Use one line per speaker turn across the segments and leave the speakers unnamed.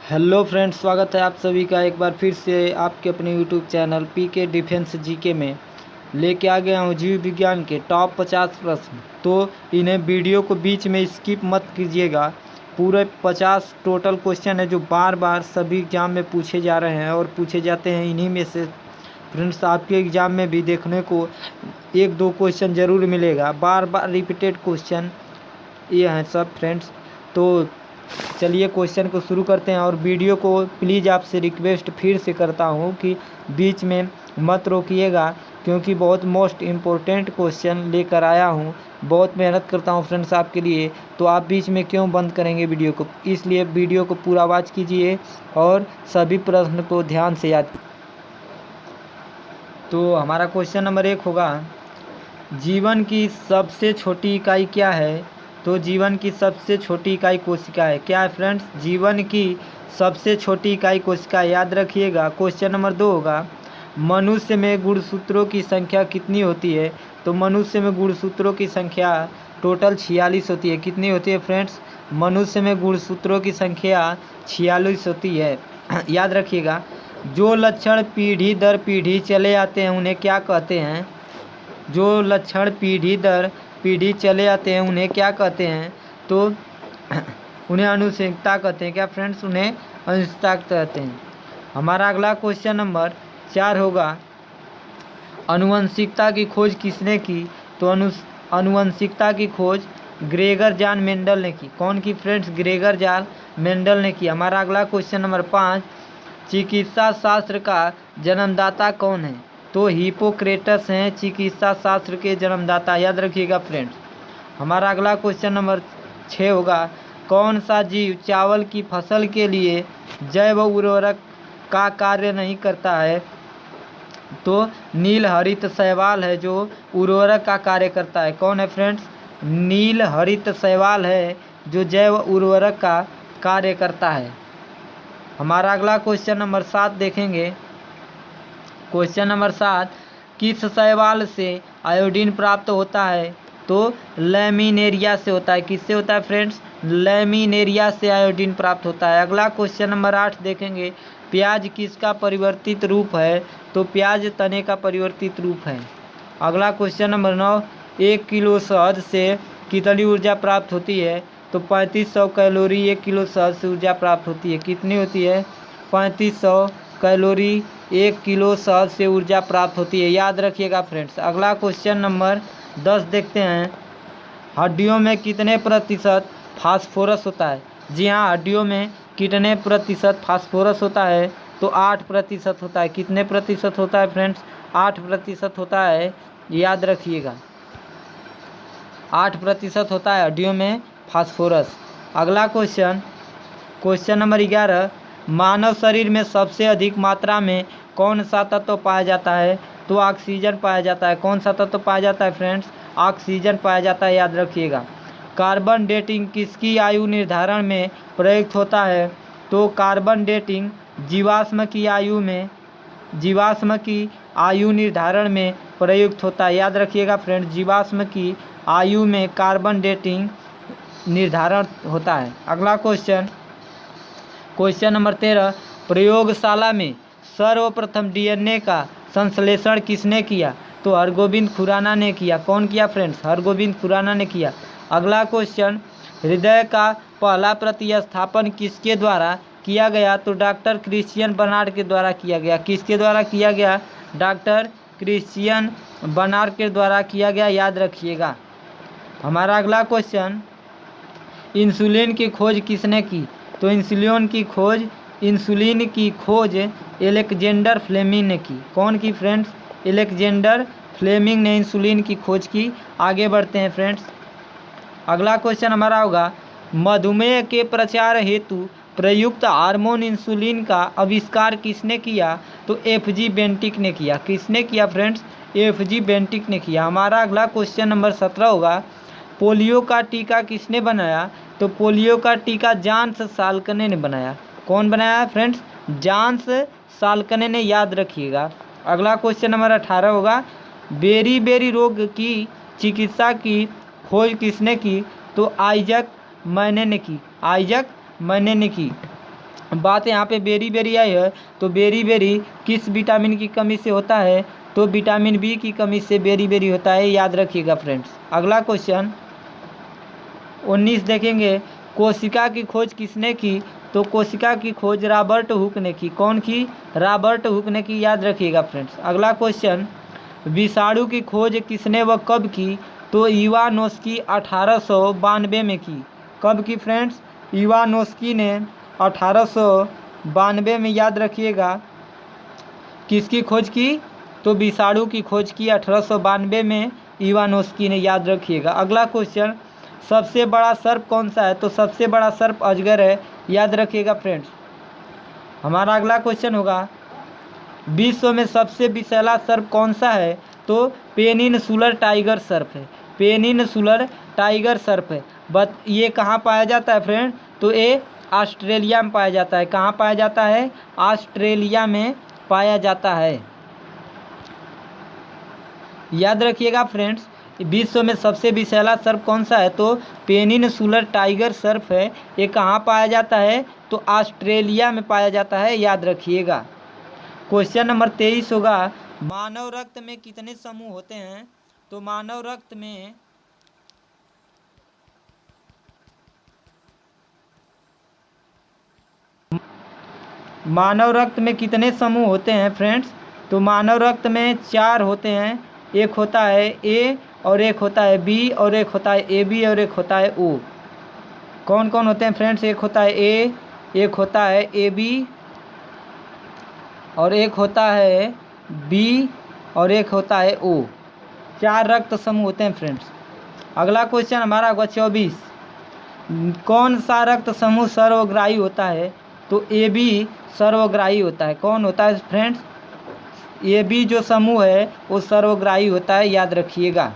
Hello friends, स्वागत है आप सभी का एक बार फिर से आपके अपने YouTube channel PK defence GK में। लेके आ गया हूँ जीव विज्ञान के टॉप 50 प्रश्न। तो इन्हें वीडियो को बीच में स्किप मत कीजिएगा। पूरे 50 टोटल क्वेश्चन है जो बार बार सभी एग्जाम में पूछे जा रहे हैं और पूछे जाते हैं। इन्हीं में से फ्रेंड्स आपके एग्ज़ाम में भी देखने को एक दो क्वेश्चन ज़रूर मिलेगा, बार बार रिपीटेड क्वेश्चन ये हैं सब फ्रेंड्स। तो चलिए क्वेश्चन को शुरू करते हैं। और वीडियो को प्लीज़ आपसे रिक्वेस्ट फिर से करता हूँ कि बीच में मत रोकिएगा, क्योंकि बहुत मोस्ट इम्पोर्टेंट क्वेश्चन लेकर आया हूँ। बहुत मेहनत करता हूँ फ्रेंड्स आपके लिए, तो आप बीच में क्यों बंद करेंगे वीडियो को। इसलिए वीडियो को पूरा वॉच कीजिए और सभी प्रश्न को ध्यान से याद। तो हमारा क्वेश्चन नंबर 1 होगा, जीवन की सबसे छोटी इकाई क्या है। तो जीवन की सबसे छोटी इकाई कोशिका है। क्या है फ्रेंड्स? जीवन की सबसे छोटी इकाई कोशिका है, याद रखिएगा। क्वेश्चन नंबर 2 होगा, मनुष्य में गुणसूत्रों की संख्या कितनी होती है। तो मनुष्य में गुणसूत्रों की संख्या टोटल 46 होती है। कितनी होती है फ्रेंड्स? मनुष्य में गुणसूत्रों की संख्या 46 होती है। याद रखिएगा। जो लक्षण पीढ़ी दर पीढ़ी चले आते हैं उन्हें क्या कहते हैं। जो लक्षण पीढ़ी दर पीढ़ी चले आते हैं उन्हें क्या कहते हैं। तो उन्हें आनुवंशिकता कहते हैं। क्या फ्रेंड्स? उन्हें आनुवंशिकता कहते हैं। हमारा अगला क्वेश्चन नंबर 4 होगा, आनुवंशिकता की खोज किसने की। तो आनुवंशिकता की खोज ग्रेगर जॉन मेंडल ने की। कौन की फ्रेंड्स? ग्रेगर जॉन मेंडल ने की। हमारा अगला क्वेश्चन नंबर 5, चिकित्सा शास्त्र का जन्मदाता कौन है। तो हिपोक्रेटस हैं चिकित्सा शास्त्र के जन्मदाता, याद रखिएगा फ्रेंड्स। हमारा अगला क्वेश्चन नंबर 6 होगा, कौन सा जीव चावल की फसल के लिए जैव उर्वरक का कार्य नहीं करता है। तो नील हरित शैवाल है जो उर्वरक का कार्य करता है। कौन है फ्रेंड्स? नील हरित शैवाल है जो जैव उर्वरक का कार्य करता है। हमारा अगला क्वेश्चन नंबर 7 देखेंगे। क्वेश्चन नंबर 7, किस शैवाल से आयोडीन प्राप्त होता है। तो लैमिनेरिया से होता है। किससे होता है फ्रेंड्स? लैमिनेरिया से आयोडीन प्राप्त होता है। अगला क्वेश्चन नंबर 8 देखेंगे, प्याज किसका परिवर्तित रूप है। तो प्याज तने का परिवर्तित रूप है। अगला क्वेश्चन नंबर 9, 1 किलो शहद से कितनी ऊर्जा प्राप्त होती है। तो 3500 कैलोरी 1 किलो शहद से ऊर्जा प्राप्त होती है। कितनी होती है? 3500 कैलोरी 1 किलो शहद से ऊर्जा प्राप्त होती है, याद रखिएगा फ्रेंड्स। अगला क्वेश्चन नंबर 10 देखते हैं, हड्डियों में कितने प्रतिशत फास्फोरस होता है। जी हाँ, हड्डियों में कितने प्रतिशत फास्फोरस होता है। तो 8% होता है। कितने प्रतिशत होता है फ्रेंड्स? 8% होता है, याद रखिएगा। 8% होता है हड्डियों में फास्फोरस। अगला क्वेश्चन नंबर 11, मानव शरीर में सबसे अधिक मात्रा में कौन सा तत्व पाया जाता है। तो ऑक्सीजन पाया जाता है। कौन सा तत्व पाया जाता है फ्रेंड्स? ऑक्सीजन पाया जाता है, याद रखिएगा। कार्बन डेटिंग किसकी आयु निर्धारण में प्रयुक्त होता है। तो कार्बन डेटिंग जीवाश्म की आयु निर्धारण में प्रयुक्त होता है, याद रखिएगा फ्रेंड्स। जीवाश्म की आयु में कार्बन डेटिंग निर्धारण होता है। अगला क्वेश्चन नंबर 13, प्रयोगशाला में सर्वप्रथम डीएनए का संश्लेषण किसने किया। तो हरगोविंद खुराना ने किया। कौन किया फ्रेंड्स? हरगोविंद खुराना ने किया। अगला क्वेश्चन, हृदय का पहला प्रतिस्थापन किसके द्वारा किया गया। तो डॉक्टर क्रिश्चियन बर्नार्ड के द्वारा किया गया। किसके द्वारा किया गया? डॉक्टर क्रिश्चियन बर्नार्ड के द्वारा किया गया, याद रखिएगा। हमारा अगला क्वेश्चन, इंसुलिन की खोज किसने की। तो इंसुलिन की खोज एलेक्जेंडर फ्लेमिंग ने की। कौन की फ्रेंड्स? एलेक्जेंडर फ्लेमिंग ने इंसुलिन की खोज की। आगे बढ़ते हैं फ्रेंड्स। अगला क्वेश्चन हमारा होगा, मधुमेह के प्रचार हेतु प्रयुक्त हार्मोन इंसुलिन का आविष्कार किसने किया। तो एफजी बेंटिक ने किया। किसने किया फ्रेंड्स? एफजी बेंटिक ने किया। हमारा अगला क्वेश्चन नंबर 17 होगा, पोलियो का टीका किसने बनाया। तो पोलियो का टीका जॉन्स साल्कने ने बनाया। कौन बनाया फ्रेंड्स? जॉन्स साल्कने ने, याद रखिएगा। अगला क्वेश्चन नंबर 18 होगा, बेरी रोग की चिकित्सा की खोज किसने की। तो आइजक मैने ने की। बात यहाँ पे बेरी बेरी आई है, तो बेरी बेरी किस विटामिन की कमी से होता है? तो विटामिन बी की कमी से बेरी बेरी होता है, याद रखिएगा फ्रेंड्स। अगला क्वेश्चन 19 देखेंगे, कोशिका की खोज किसने की? तो कोशिका की खोज रॉबर्ट हुक ने की। कौन की? रॉबर्ट हुक ने की, याद रखिएगा फ्रेंड्स। अगला क्वेश्चन, विषाणु की खोज किसने व कब की? तो इवानोस्की 1892 में की। कब की फ्रेंड्स? इवानोस्की ने 1892 में, याद रखिएगा, किसकी खोज की? तो विषाणु की खोज की 1892 में इवानोस्की ने, याद रखिएगा। अगला क्वेश्चन, सबसे बड़ा सर्प कौन सा है? तो सबसे बड़ा सर्प अजगर है, याद रखिएगा फ्रेंड्स। हमारा अगला क्वेश्चन होगा, विश्व में सबसे विषैला सर्प कौन सा है? तो पेनिनसुलर टाइगर सर्प है, पेनिनसुलर टाइगर सर्प है। ये कहाँ पाया जाता है फ्रेंड? तो ये ऑस्ट्रेलिया में पाया जाता है। कहाँ पाया जाता है? ऑस्ट्रेलिया में पाया जाता है, याद रखिएगा फ्रेंड्स। विश्व में सबसे विषैला सर्प कौन सा है? तो पेनिनसुलर टाइगर सर्प है। ये कहाँ पाया जाता है? तो ऑस्ट्रेलिया में पाया जाता है, याद रखिएगा। क्वेश्चन नंबर 23 होगा, मानव रक्त में कितने समूह होते हैं? तो मानव रक्त में कितने समूह होते हैं फ्रेंड्स? तो मानव रक्त में 4 होते हैं। एक होता है ए, और एक होता है बी, और एक होता है ए बी, और एक होता है ओ। कौन कौन होते हैं फ्रेंड्स? एक होता है ए, एक होता है ए बी, और एक होता है बी, और एक होता है ओ। 4 रक्त समूह होते हैं फ्रेंड्स। अगला क्वेश्चन हमारा होगा 24, कौन सा रक्त समूह सर्वग्राही होता है? तो ए बी सर्वग्राही होता है। कौन होता है फ्रेंड्स? ए बी जो समूह है वो सर्वग्राही होता है, याद रखिएगा।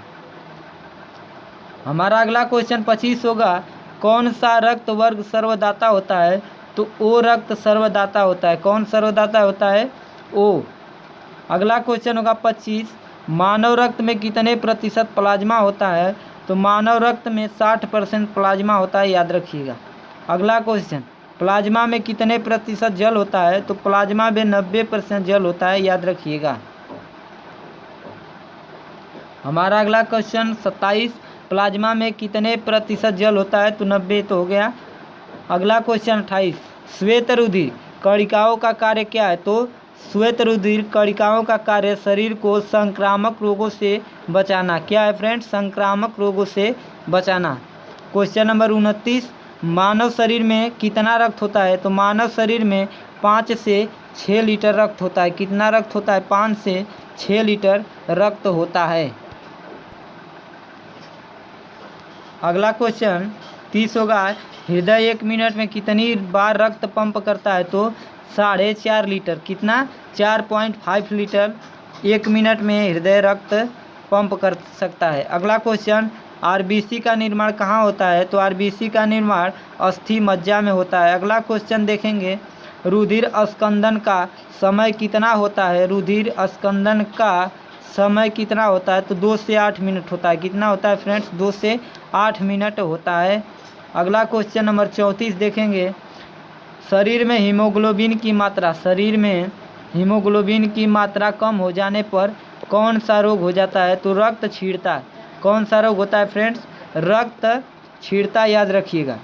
हमारा अगला क्वेश्चन 25 होगा, कौन सा रक्त वर्ग सर्वदाता होता है? तो ओ रक्त सर्वदाता होता है। कौन सर्वदाता होता है? ओ। अगला क्वेश्चन होगा 25, मानव रक्त में कितने प्रतिशत प्लाज्मा होता है? तो मानव रक्त में 60% प्लाज्मा होता है, याद रखिएगा। अगला क्वेश्चन, प्लाज्मा में कितने प्रतिशत जल होता है? तो प्लाज्मा में 90% जल होता है, याद रखिएगा। हमारा अगला क्वेश्चन 27, प्लाज्मा में कितने प्रतिशत जल होता है? तो 90 तो हो गया। अगला क्वेश्चन 28, श्वेत रुधिर कणिकाओं का कार्य क्या है? तो श्वेत रुधिर कणिकाओं का कार्य शरीर को संक्रामक रोगों से बचाना। क्या है फ्रेंड्स? संक्रामक रोगों से बचाना। क्वेश्चन नंबर 29, मानव शरीर में कितना रक्त होता है? तो मानव शरीर में 5 से 6 लीटर रक्त होता है। कितना रक्त होता है? 5 से 6 लीटर रक्त होता है। अगला क्वेश्चन 30 होगा, हृदय 1 मिनट में कितनी बार रक्त पंप करता है? तो 4.5 लीटर। कितना? 4.5 लीटर 1 मिनट में हृदय रक्त पंप कर सकता है। अगला क्वेश्चन, आरबीसी का निर्माण कहाँ होता है? तो आरबीसी का निर्माण अस्थि मज्जा में होता है। अगला क्वेश्चन देखेंगे, रुधिर अस्कंदन का समय कितना होता है? रुधिर अस्कंदन का समय कितना होता है? तो 2 से 8 मिनट होता है। कितना होता है फ्रेंड्स? 2 से 8 मिनट होता है। अगला क्वेश्चन नंबर 34 देखेंगे, शरीर में हीमोग्लोबिन की मात्रा, शरीर में हीमोग्लोबिन की मात्रा कम हो जाने पर कौन सा रोग हो जाता है? तो रक्त छीड़ता। कौन सा रोग होता है फ्रेंड्स? रक्त छीड़ता, याद रखिएगा।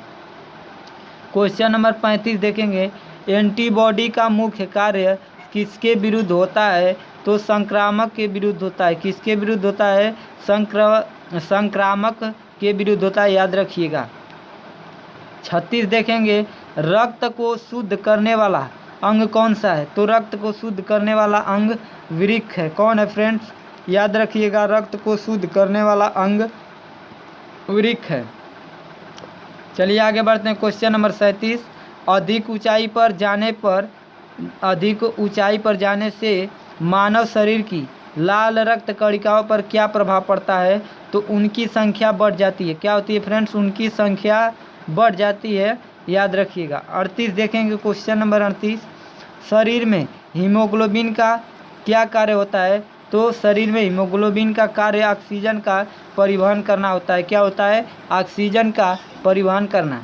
क्वेश्चन नंबर 35 देखेंगे, एंटीबॉडी का मुख्य कार्य किसके विरुद्ध होता है? तो संक्रामक के विरुद्ध होता है। किसके विरुद्ध होता है? संक्रामक के विरुद्ध होता है, याद रखिएगा। 36 देखेंगे, रक्त को शुद्ध करने वाला अंग कौन सा है? तो रक्त को शुद्ध करने वाला अंग वृक्क है। कौन है फ्रेंड्स? याद रखिएगा, रक्त को शुद्ध करने वाला अंग वृक्क है। चलिए आगे बढ़ते हैं। क्वेश्चन नंबर 37, अधिक ऊंचाई पर जाने से मानव शरीर की लाल रक्त कणिकाओं पर क्या प्रभाव पड़ता है? तो उनकी संख्या बढ़ जाती है। क्या होती है फ्रेंड्स? उनकी संख्या बढ़ जाती है, याद रखिएगा। 38 देखेंगे, क्वेश्चन नंबर 38, शरीर में हीमोग्लोबिन का क्या कार्य होता है? तो शरीर में हीमोग्लोबिन का कार्य ऑक्सीजन का परिवहन करना होता है। क्या होता है? ऑक्सीजन का परिवहन करना।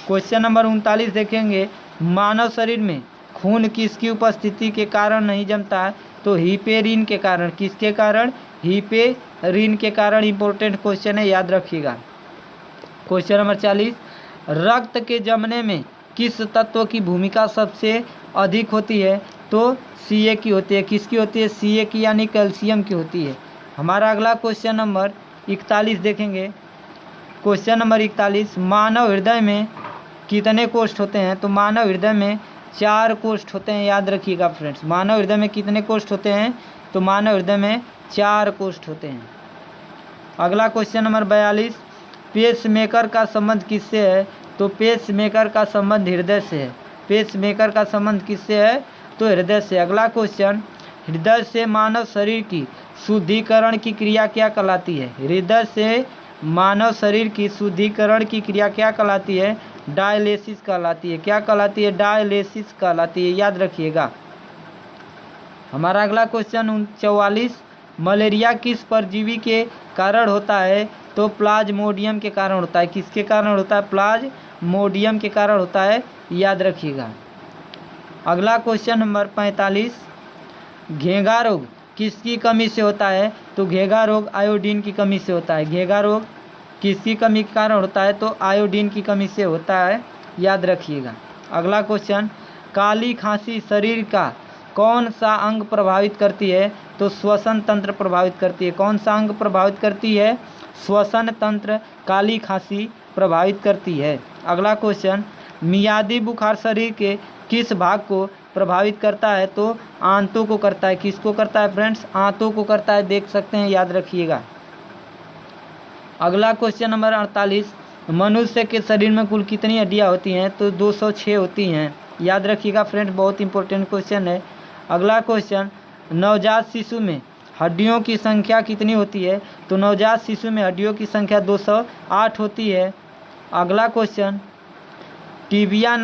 क्वेश्चन नंबर 39 देखेंगे, मानव शरीर में खून किसकी उपस्थिति के कारण नहीं जमता है? तो हिपेरिन के कारण। किसके कारण? हिपेरिन के कारण। इंपॉर्टेंट क्वेश्चन है, याद रखिएगा। क्वेश्चन नंबर 40, रक्त के जमने में किस तत्व की भूमिका सबसे अधिक होती है? तो Ca की होती है। किसकी होती है? Ca की, यानी कैल्शियम की होती है। हमारा अगला क्वेश्चन नंबर 41 देखेंगे। क्वेश्चन नंबर 41, मानव हृदय में कितने कोष्ठ होते हैं? तो मानव हृदय में 4 कोष्ठ होते हैं, याद रखिएगा फ्रेंड्स। मानव हृदय में कितने कोष्ठ होते हैं? तो मानव हृदय में 4 कोष्ठ होते हैं। अगला क्वेश्चन नंबर 42, पेसमेकर का संबंध किससे है? तो पेसमेकर का संबंध हृदय से है। पेसमेकर का संबंध किससे है? तो हृदय से। अगला क्वेश्चन, हृदय से मानव शरीर की शुद्धिकरण की क्रिया क्या कहलाती है? हृदय से मानव शरीर की शुद्धिकरण की क्रिया क्या कहलाती है? डायलिसिस कहलाती है। क्या कहलाती है? डायलिसिस कहलाती है, याद रखिएगा। हमारा अगला क्वेश्चन 44, मलेरिया किस परजीवी के कारण होता है? तो प्लाज्मोडियम के कारण होता है। किसके कारण होता है? प्लाज्मोडियम के कारण होता है, याद रखिएगा। अगला क्वेश्चन नंबर 45, घेंघा रोग किसकी कमी से होता है? तो घेंघा रोग आयोडीन की कमी से होता है। घेंघा रोग किसकी कमी के कारण होता है? तो आयोडीन की कमी से होता है, याद रखिएगा। अगला क्वेश्चन, काली खांसी शरीर का कौन सा अंग प्रभावित करती है? तो श्वसन तंत्र प्रभावित करती है। कौन सा अंग प्रभावित करती है? श्वसन तंत्र काली खांसी प्रभावित करती है। अगला क्वेश्चन, मियादी बुखार शरीर के किस भाग को प्रभावित करता है? तो आंतों को करता है। किसको करता है फ्रेंड्स? आंतों को करता है, देख सकते हैं, याद रखिएगा। अगला क्वेश्चन नंबर 48, मनुष्य के शरीर में कुल कितनी हड्डियां होती हैं? तो 206 होती हैं, याद रखिएगा फ्रेंड्स, बहुत इंपॉर्टेंट क्वेश्चन है। अगला क्वेश्चन, नवजात शिशु में हड्डियों की संख्या कितनी होती है? तो नवजात शिशु में हड्डियों की संख्या 208 होती है। अगला क्वेश्चन, टिबिया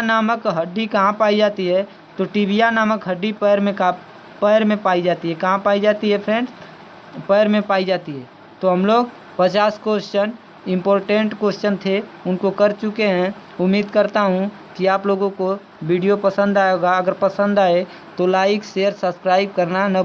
नामक हड्डी कहाँ पाई जाती है? तो टिबिया नामक हड्डी पैर में पाई जाती है। कहाँ पाई जाती है फ्रेंड्स? पैर में पाई जाती है। तो हम लोग 50 क्वेश्चन इम्पोर्टेंट क्वेश्चन थे, उनको कर चुके हैं। उम्मीद करता हूँ कि आप लोगों को वीडियो पसंद आएगा। अगर पसंद आए तो लाइक शेयर सब्सक्राइब करना न